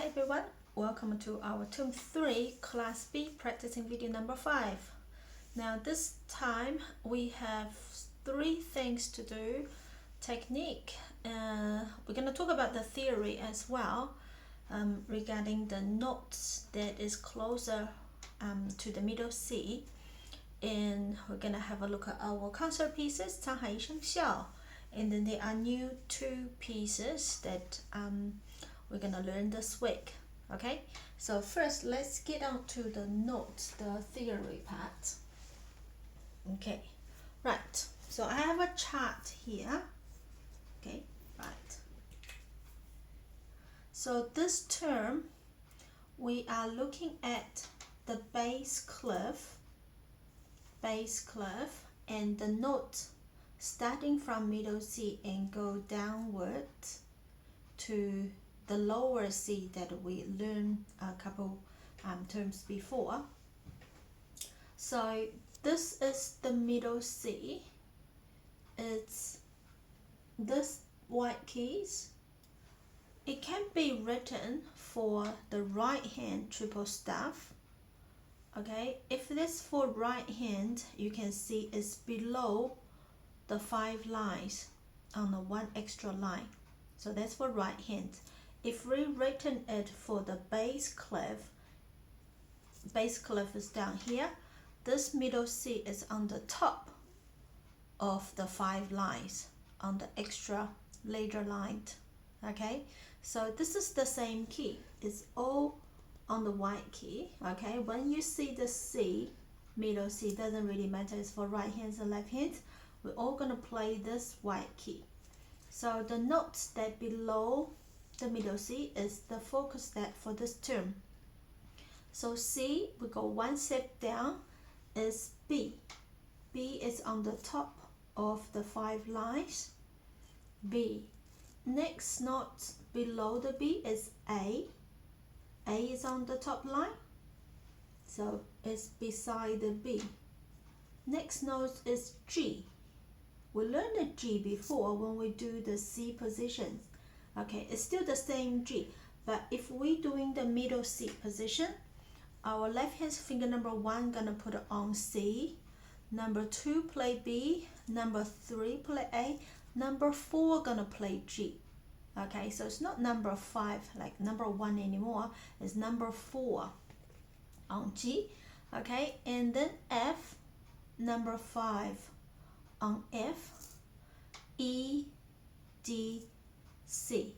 everyone, welcome to our Term 3 Class B practicing video number 5. Now this time we have 3 things to do. Technique, we're going to talk about the theory as well regarding the notes that is closer to the middle C. And we're going to have a look at our concert pieces, 沧海一声笑. And then there are new 2 pieces that we're gonna learn this week. Okay, so first let's get on to the notes, the theory part. Okay, right, so I have a chart here. Okay, right, so this term we are looking at the bass clef and the note starting from middle C and go downward to the lower C that we learned a couple terms before. So this is the middle C. It's this white keys. It can be written for the right hand triple staff. Okay, if this for right hand, you can see it's below the 5 lines on the 1 extra line. So that's for right hand. If we written it for the bass clef is down here. This middle C is on the top of the 5 lines on the extra later line. Okay, so this is the same key. It's all on the white key. Okay, when you see the C, middle C, doesn't really matter. It's for right hands and left hands. We're all gonna play this white key. So the notes that below the middle C is the focus step for this term. So C, we go 1 step down, is B. B is on the top of the 5 lines. B. Next note below the B is A. A is on the top line, so it's beside the B. Next note is G. We learned the G before when we do the C positions. Okay, it's still the same G, but if we doing the middle C position, our left hand finger number 1 gonna put it on C, number 2 play B, number 3 play A, number 4 gonna play G. Okay, so it's not number 5 like number 1 anymore, it's number 4 on G. Okay, and then F, number 5 on F, E, D, C.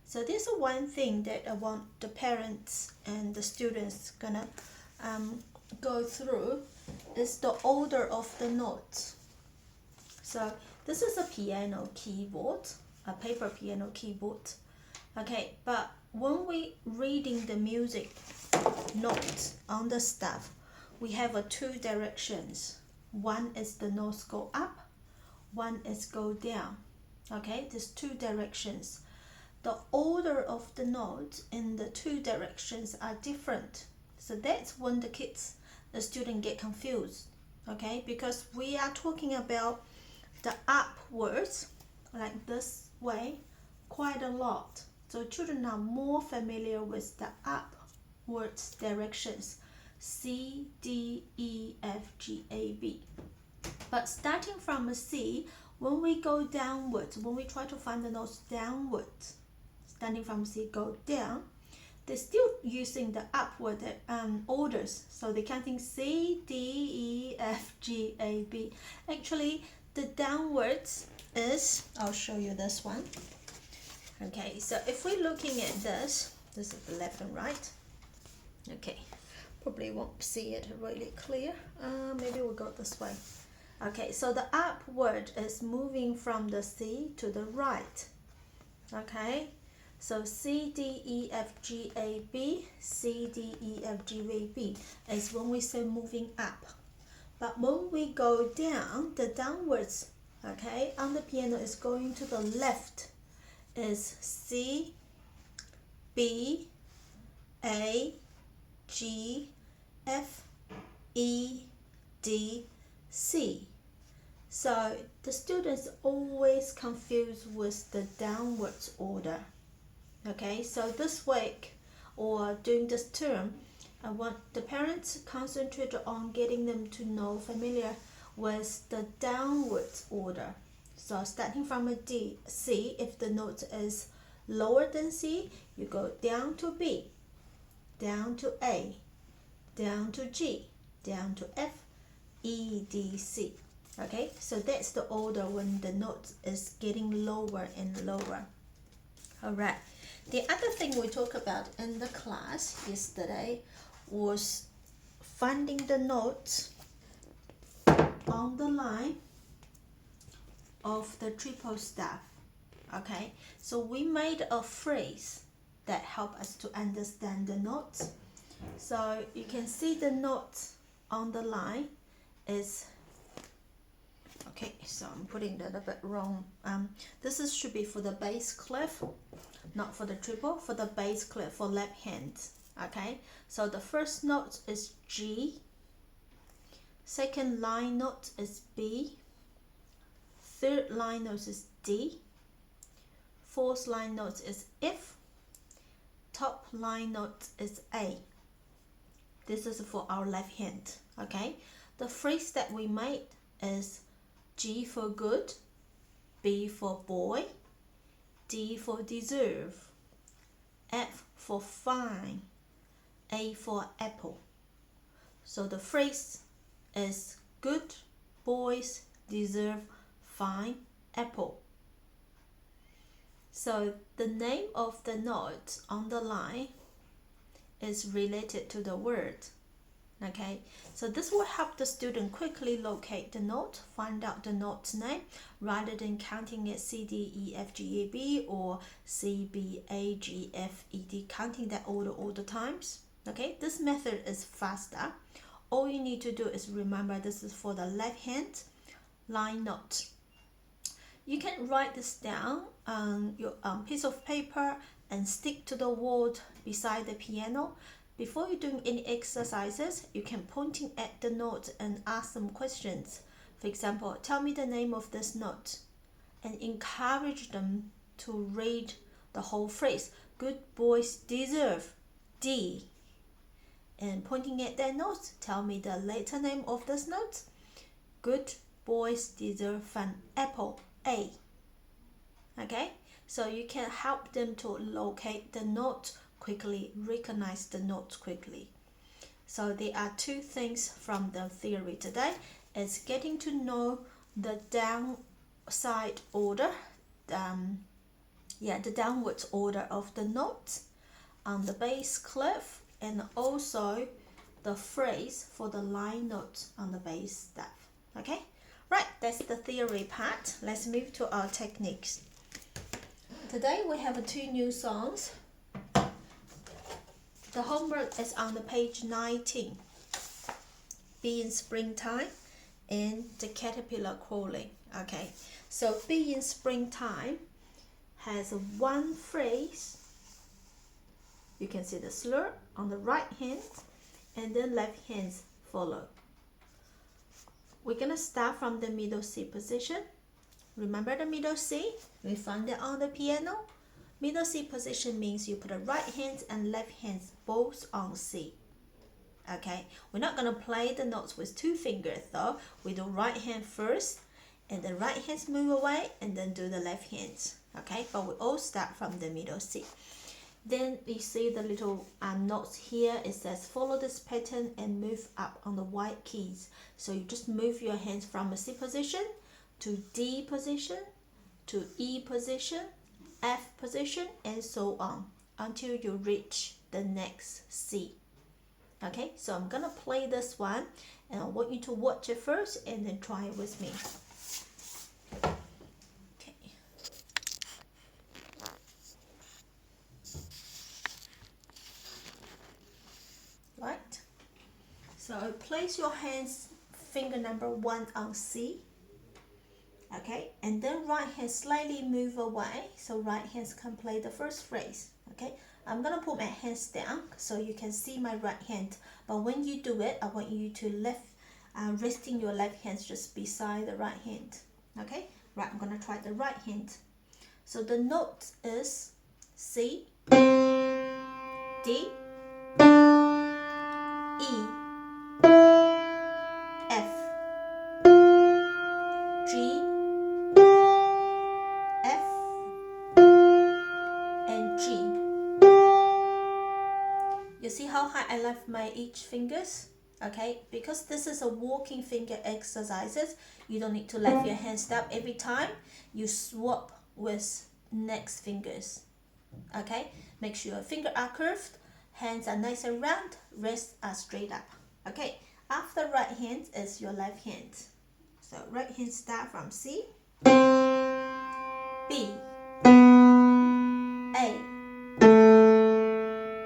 So this is one thing that I want the parents and the students gonna go through is the order of the notes. So this is a piano keyboard, a paper piano keyboard. Okay, but when we reading the music notes on the staff, we have 2 directions. One is the notes go up, one is go down. Okay, there's 2 directions. The order of the notes in the 2 directions are different. So that's when the student get confused. Okay, because we are talking about the upwards, like this way, quite a lot. So children are more familiar with the upwards directions. C, D, E, F, G, A, B. But starting from a C, when we go downwards, when we try to find the notes downwards, starting from C, go down, they're still using the upward orders. So they're counting C, D, E, F, G, A, B. Actually, the downwards is, I'll show you this one. Okay, so if we're looking at this is the left and right. Okay, probably won't see it really clear. Maybe we'll go this way. Okay, so the upward is moving from the C to the right. Okay, so C, D, E, F, G, A, B, C, D, E, F, G, A, B is when we say moving up. But when we go down, the downwards, okay, on the piano is going to the left, is C, B, A, G, F, E, D, C. So the students always confused with the downwards order. Okay, so this week or during this term, I want the parents to concentrate on getting them to know familiar with the downwards order. So starting from a D, C, if the note is lower than C, you go down to B, down to A, down to G, down to F, E, D, C. Okay, so that's the order when the note is getting lower and lower. All right. The other thing we talked about in the class yesterday was finding the notes on the line of the triple staff. Okay, so we made a phrase that help us to understand the notes. So you can see the notes on the line is okay. So I'm putting that a bit wrong. This should be for the bass clef, not for the triple. For the bass clef for left hand. Okay, so the first note is G. Second line note is B. Third line note is D. Fourth line note is F. Top line note is A. This is for our left hand. Okay, the phrase that we made is G for good, B for boy, D for deserve, F for fine, A for apple. So the phrase is good boys deserve fine apple. So the name of the note on the line is related to the word. Okay, so this will help the student quickly locate the note, find out the note's name, rather than counting it C, D, E, F, G, A, B or C, B, A, G, F, E, D, counting that order all the times. Okay, this method is faster. All you need to do is remember this is for the left hand line note. You can write this down on your piece of paper and stick to the wall beside the piano. Before you're doing any exercises, you can pointing at the note and ask some questions. For example, tell me the name of this note and encourage them to read the whole phrase. Good boys deserve D. And pointing at that note, tell me the letter name of this note. Good boys deserve an apple. A. Okay, so you can help them to locate the note quickly, recognize the note quickly. So there are two things from the theory today. It's getting to know the downside order, the downwards order of the notes on the bass clef, and also the phrase for the line note on the bass staff. Okay, right, that's the theory part. Let's move to our techniques. Today we have two new songs. The homework is on the page 19. Bee in Springtime and The Caterpillar Crawling. Okay, so Bee in Springtime has one phrase. You can see the slur on the right hand and then left hands follow. We're gonna start from the middle C position. Remember the middle C? We found it on the piano. Middle C position means you put the right hands and left hands both on C. Okay, we're not gonna play the notes with two fingers though. We do right hand first and the right hands move away and then do the left hands. Okay, but we all start from the middle C. Then we see the little notes here. It says follow this pattern and move up on the white keys. So you just move your hands from a C position to D position, to E position, F position, and so on until you reach the next C. Okay, so I'm gonna play this one and I want you to watch it first and then try it with me. Okay. Right, so place your hands, finger number 1 on C. Okay, and then right hand slightly move away so right hands can play the first phrase. Okay, I'm gonna put my hands down so you can see my right hand, but when you do it I want you to resting your left hands just beside the right hand. Okay, right, I'm gonna try the right hand. So the note is C, D, E, F, G, F, and G. You see how high I left my each fingers? Okay, because this is a walking finger exercises, you don't need to let your hands up every time you swap with next fingers. Okay, make sure your fingers are curved, hands are nice and round, wrists are straight up. Okay, after right hand is your left hand. So right hand start from C, B, A,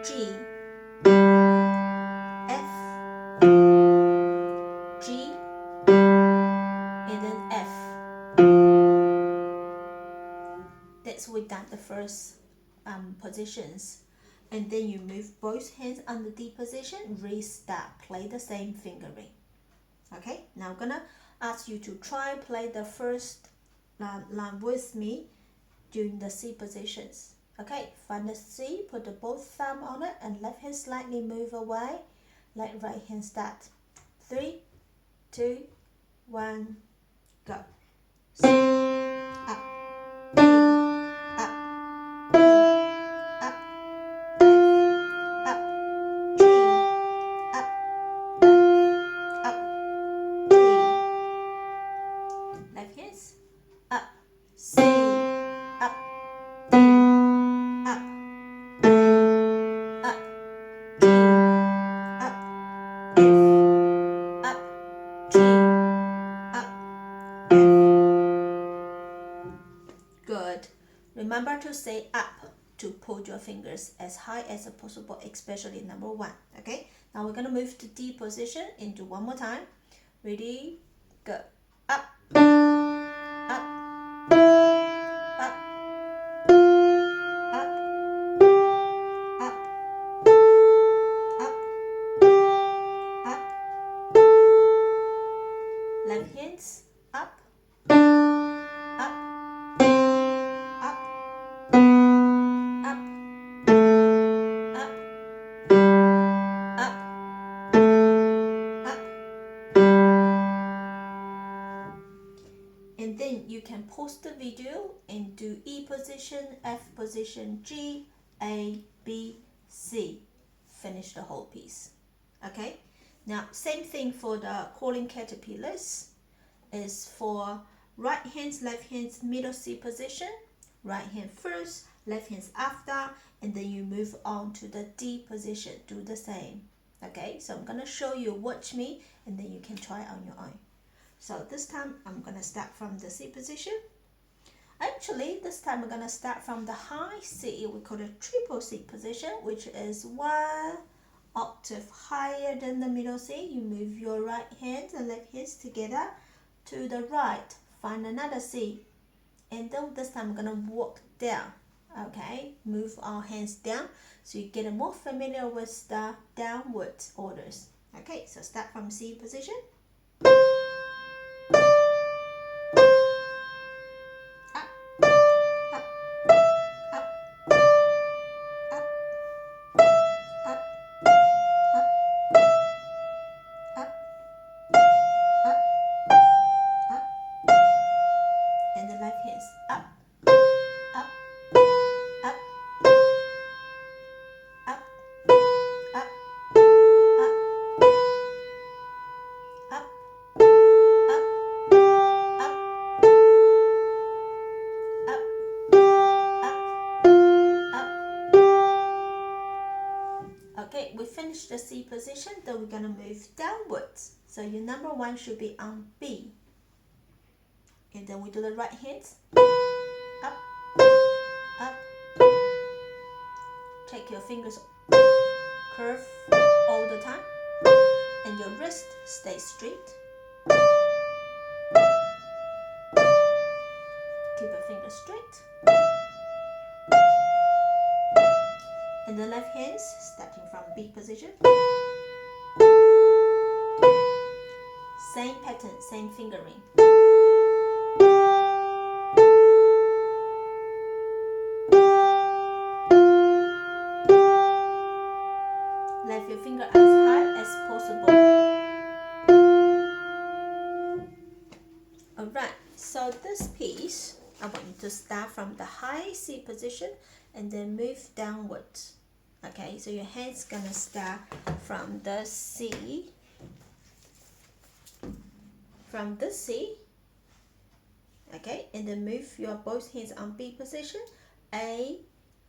G, F, G, and then F. That's we done the first positions. And then you move both hands on the D position, restart, play the same fingering. Okay, now I'm gonna ask you to try play the first line with me during the C positions. Okay, find the C, put the both thumb on it and left hand slightly move away, let right hand start. 3, 2, 1, go. C, up, D, up, E, up, F, up, G, up, up, D. Left hands, up, C, up, D, up, E, up, G, up, F, up, G, up, F. Good. Remember to say up to put your fingers as high as possible, especially number 1. Okay, now we're gonna move to D position into one more time. Ready, go. Up, up, up, up, up, up, up. Left hands, up, up, up, up, up, up, up. And then you can pause the video and do E position, F position, G, A, B, C. Finish the whole piece. Okay, now same thing for the crawling caterpillars. Is for right hands, left hands, middle C position, right hand first, left hands after, and then you move on to the D position. Do the same. Okay, so I'm gonna show you, watch me, and then you can try on your own. So this time I'm gonna start from the C position. Actually, this time we're gonna start from the high C. We call it triple C position, which is 1 octave higher than the middle C. You move your right hand and left hands together to the right, find another C, and then this time I'm gonna walk down. Okay, move our hands down so you get more familiar with the downward orders. Okay, so start from C position. Up, up, up, up, up, up, up, up, up, and the left hands up, up, up, up, up, up, up, up, up, up, up, up. Okay, we finished the C position, then we're gonna move downwards. So your number 1 should be on B. And then we do the right hands. Up, up. Take your fingers curve all the time. And your wrist stay straight. Keep your fingers straight. And the left hands starting from B position. Same pattern, same fingering. lift your finger as high as possible. Alright, so this piece, I want you to start from the high C position and then move downwards. Okay, so your hand's gonna start from the C, okay, and then move your both hands on B position, A,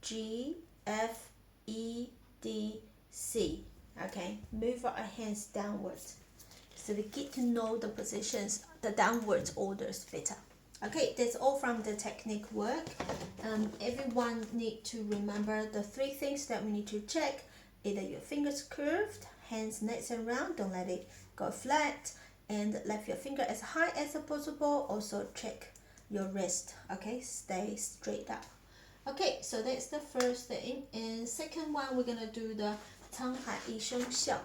G, F, E, D, C. Okay, move our hands downwards. So we get to know the positions, the downwards orders better. Okay, that's all from the technique work. Everyone need to remember the 3 things that we need to check. Either your fingers curved, hands nice and round, don't let it go flat, and lift your finger as high as possible. Also check your wrist, okay, stay straight up. Okay, so that's the first thing. And second one, we're gonna do the 沧海一声笑.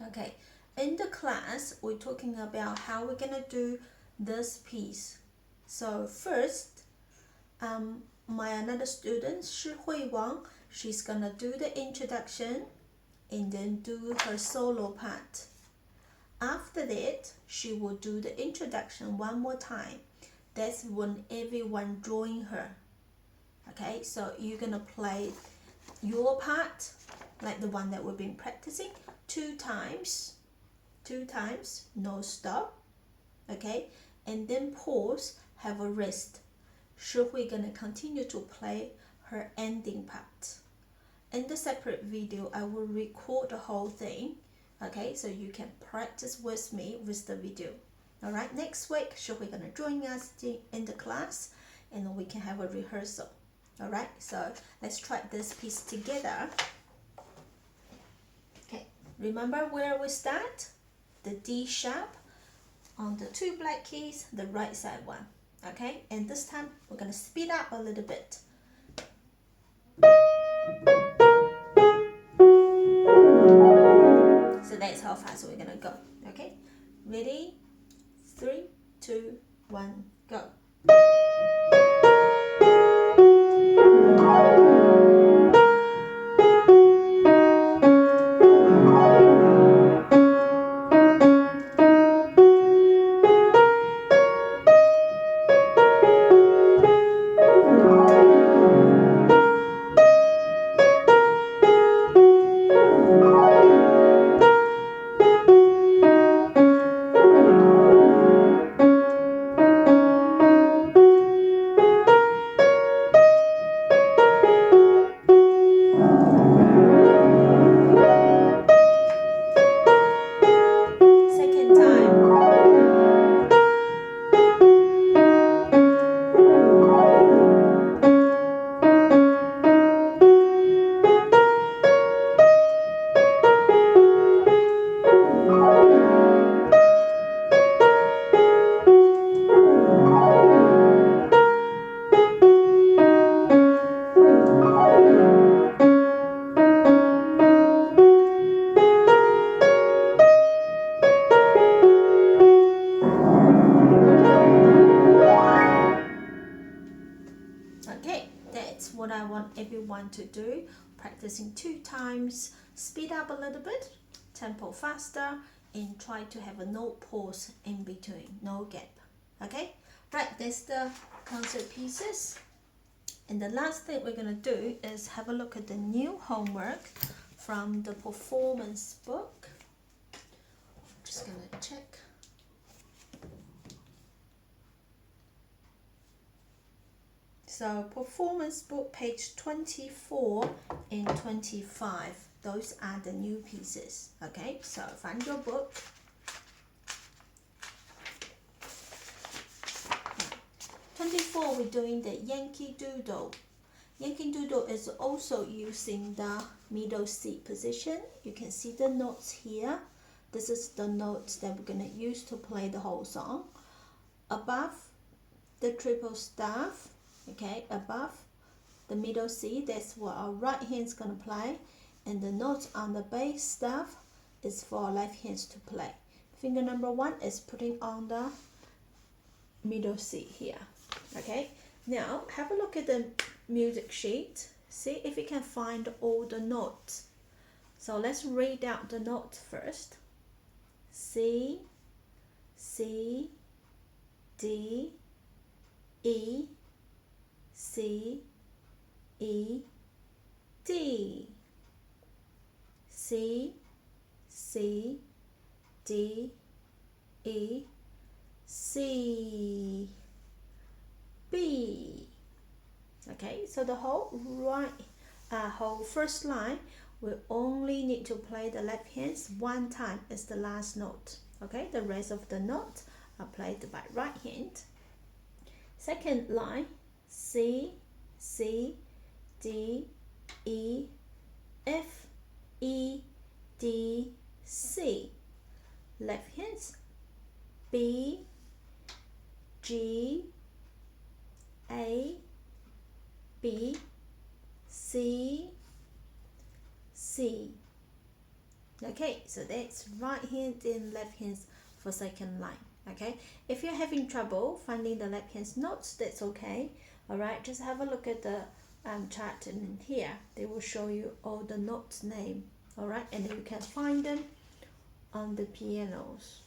Okay, in the class, we're talking about how we're gonna do this piece. So first, my another student, Shi Hui Wang, she's gonna do the introduction and then do her solo part. After that, she will do the introduction one more time. That's when everyone join her. Okay, so you're gonna play your part, like the one that we've been practicing, 2 times, no stop. Okay, and then pause, have a rest. Shi Hui gonna continue to play her ending part. In the separate video, I will record the whole thing. Okay, so you can practice with me with the video. Alright, next week, Shi Hui gonna join us in the class and we can have a rehearsal. Alright, so let's try this piece together. Okay, remember where we start? The D sharp on the 2 black keys, the right side one. Okay, and this time we're gonna speed up a little bit. So that's how fast we're gonna go. Okay, ready? 3, 2, 1, go. What I want everyone to do, practicing 2 times, speed up a little bit, tempo faster, and try to have a no pause in between, no gap. Okay, right, that's the concert pieces. And the last thing we're gonna do is have a look at the new homework from the performance book. Just gonna check. So performance book page 24 and 25, those are the new pieces. Okay, so find your book. 24, we're doing the Yankee Doodle. Yankee Doodle is also using the middle C position. You can see the notes here. This is the notes that we're gonna use to play the whole song. Above the triple staff, okay, above the middle C, that's what our right hand's gonna play, and the notes on the bass staff is for our left hands to play. Finger number 1 is putting on the middle C here. Okay, now have a look at the music sheet, see if you can find all the notes. So let's read out the notes first. C, C, D, E, C, E, D. C, C, D, E, C, B. Okay, so the whole first line, we only need to play the left hands one time as the last note. Okay, the rest of the notes are played by right hand. Second line, C, C, D, E, F, E, D, C. Left hands, B, G, A, B, C, C. Okay, so that's right hand and left hands for second line. Okay, if you're having trouble finding the left hand notes, that's okay. All right, just have a look at the chart in here. They will show you all the notes name. All right, and you can find them on the pianos.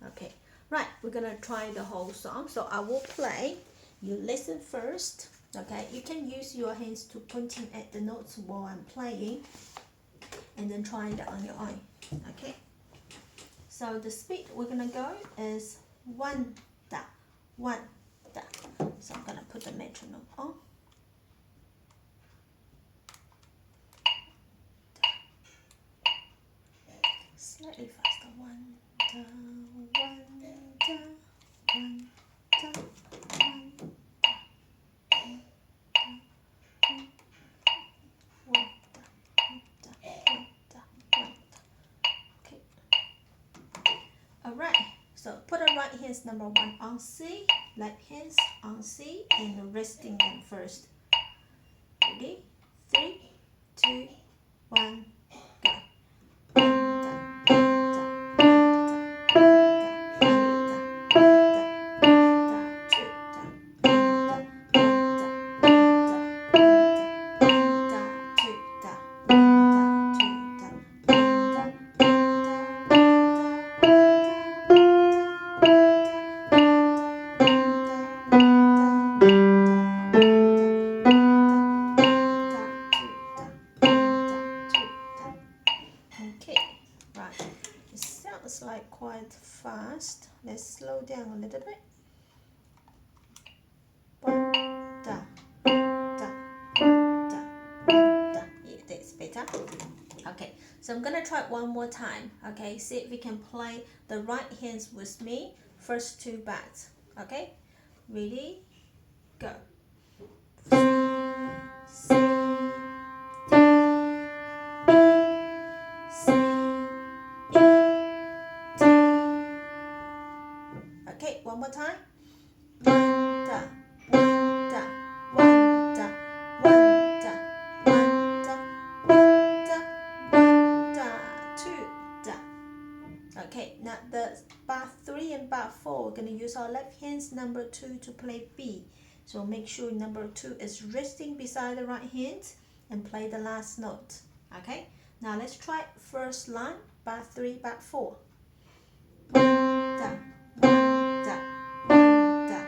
Okay, right, we're gonna try the whole song. So I will play. You listen first. Okay, you can use your hands to pointing at the notes while I'm playing, and then try it on your own. Okay. So the speed we're gonna go is 1 da, 1 da. So I'm gonna put the metronome on. Slightly faster. 1 da, 1 da, 1 da, 1 da. Alright, so put the right hands number 1 on C, left hands on C, and resting them first. Ready? 3, 2, 1, go. Like quite fast. Let's slow down a little bit. 1 da, da, da, da. Yeah, that's better. Okay, so I'm gonna try it one more time. Okay, see if we can play the right hands with me. First 2 bars. Okay, ready? Go. C, D, C, E, D. Okay, one more time. 1 da, 1 da, 1 da, 1 da, 1 da, 1 da, 1 da, 2 da. Okay, now the bar 3 and bar 4, we're gonna use our left hands number 2 to play B. So make sure number 2 is resting beside the right hand and play the last note. Okay, now let's try first line, bar 3, bar 4. 1 da, 1 da, 1 da,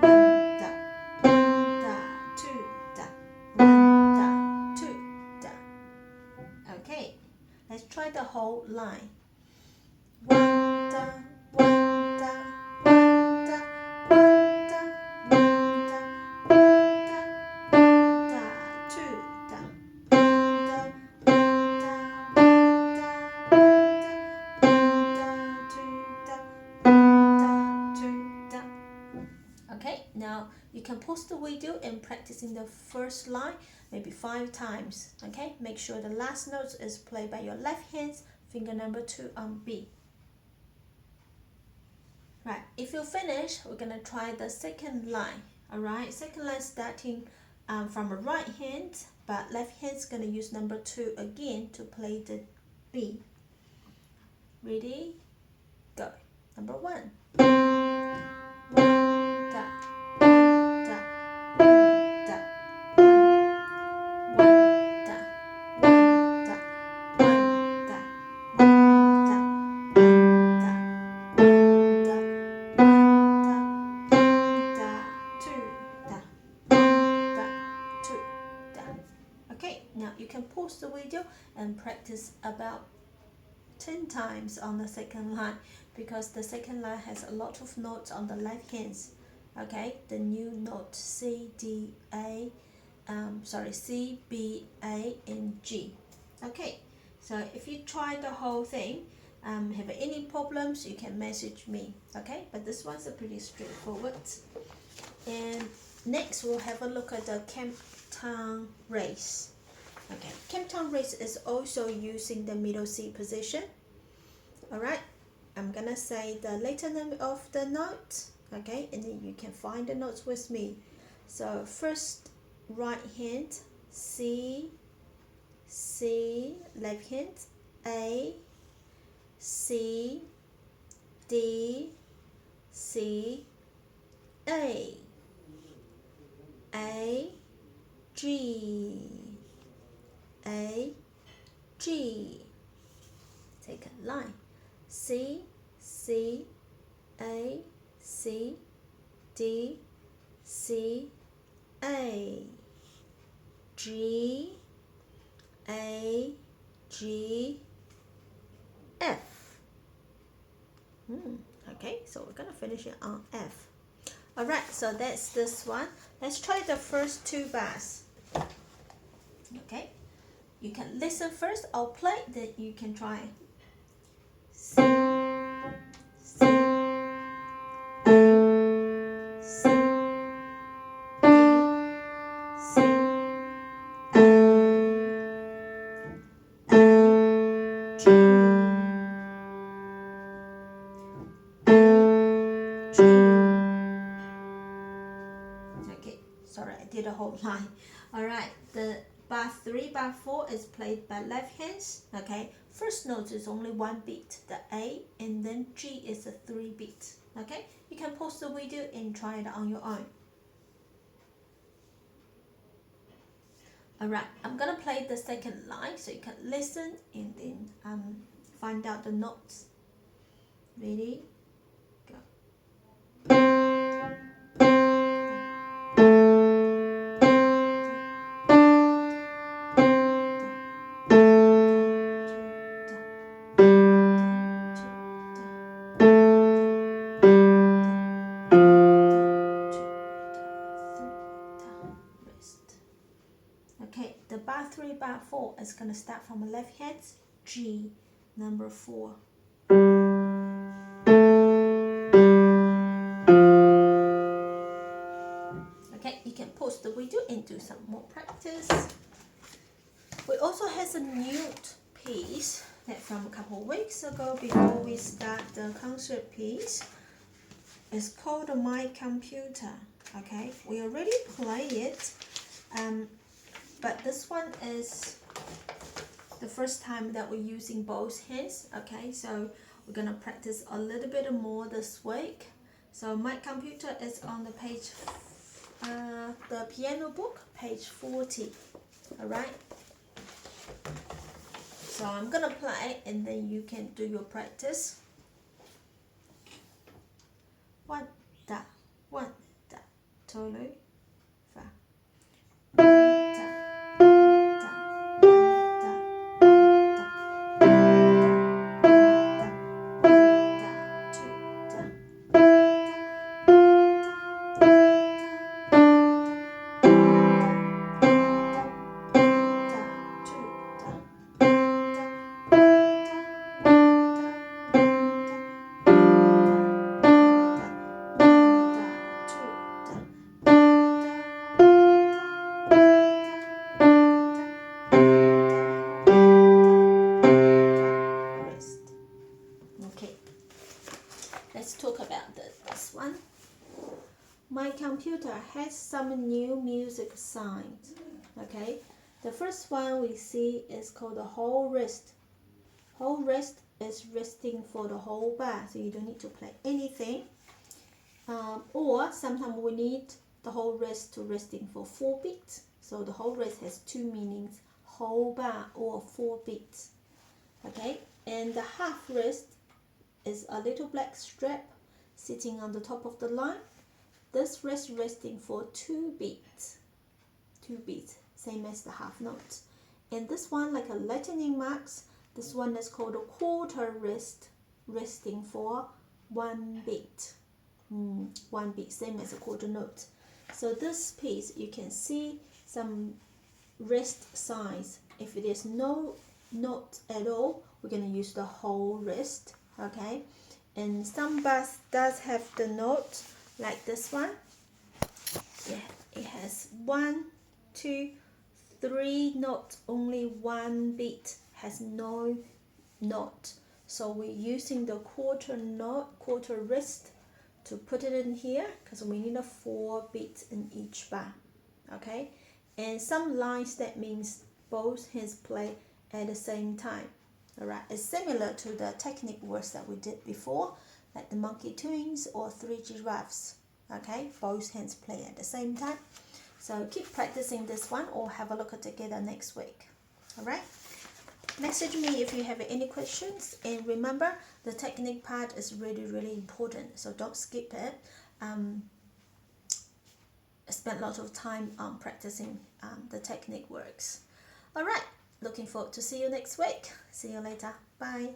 1 da, 1 da, 2 da, 1 da, 2 da. Okay, let's try the whole line. 1 da, 1 da, 1 da, 1 da, 1 da, 1 da, 1 da, 2 da, 1 da, 1 da, 1 da, 1 da, 2 da, 1 da, 2 da. Okay, now you can pause the video and practicing the first line maybe 5 times. Okay, make sure the last note is played by your left hand, finger number 2 on B. Right, if you finish, we're gonna try the second line. Alright, second line starting from the right hand, but left hand's gonna use number 2 again to play the B. Ready? Go. Number 1. 1 da, 1 da, 1 da, 1 da, 1 da, 1 Now you can pause the video and practice about 10 times on the second line, because the second line has a lot of notes on the left hands. Okay, the new note C, D, A, C, B, A, and G. Okay, so if you try the whole thing, have any problems, you can message me. Okay, but this one's a pretty straightforward. And next we'll have a look at the Camptown Race. Okay, Camptown Race is also using the middle C position. Alright, I'm gonna say the letter name of the note, okay, and then you can find the notes with me. So first right hand C, C, left hand A, C, D, C, A, G, A, G. Second line C, C, A, C, D, C, A, G, A, G, F. Okay, so we're gonna finish it on F. Alright, so that's this one. Let's try the first two bars. Okay, you can listen first, I'll play, then you can try. C, C, A, C, D, C, A, G, G. Okay, sorry, I did a whole line. Alright, the bar 3, bar 4 is played by left hands. Okay, first note is only one beat, the A, and then G is a 3 beat. Okay, you can pause the video and try it on your own. Alright, I'm gonna play the second line so you can listen and then find out the notes. Ready? Go. Okay, the bar 3, bar 4 is going to start from the left hand, G, number 4. Okay, you can pause the video and do some more practice. We also have a new piece that from a couple of weeks ago before we start the concert piece. It's called My Computer. Okay, we already played it. But this one is the first time that we're using both hands. Okay, so we're gonna practice a little bit more this week. So My Computer is on the page, the piano book, page 40. Alright, so I'm gonna play and then you can do your practice. 1 da 1 da 2 3 4 Let's talk about this one. My Computer has some new music signs. Okay, the first one we see is called the whole wrist. Whole wrist is resting for the whole bar, so you don't need to play anything. Or sometimes we need the whole wrist to resting for 4 beats. So the whole wrist has 2 meanings: whole bar or 4 beats. Okay, and the half wrist is a little black strap sitting on the top of the line. This wrist resting for 2 beats. 2 beats, same as the half notes. And this one, like a lightning marks, this one is called a quarter wrist, resting for 1 beat. 1 beat, same as a quarter note. So this piece, you can see some wrist size. If it is no note at all, we're going to use the whole wrist, okay? And some bars does have the note, like this one. Yeah, it has 1, 2, 3 notes, only 1 beat, has no note. So we're using the quarter note, quarter wrist to put it in here because we need a 4 beats in each bar, okay? And some lines, that means both hands play at the same time. All right, it's similar to the technique words that we did before, like the monkey twins or 3 giraffes. Okay, both hands play at the same time. So keep practicing this one or have a look at it together next week. All right, message me if you have any questions, and remember the technique part is really important, so don't skip it. Spend a lot of time practicing the technique works. All right, looking forward to see you next week. See you later. Bye.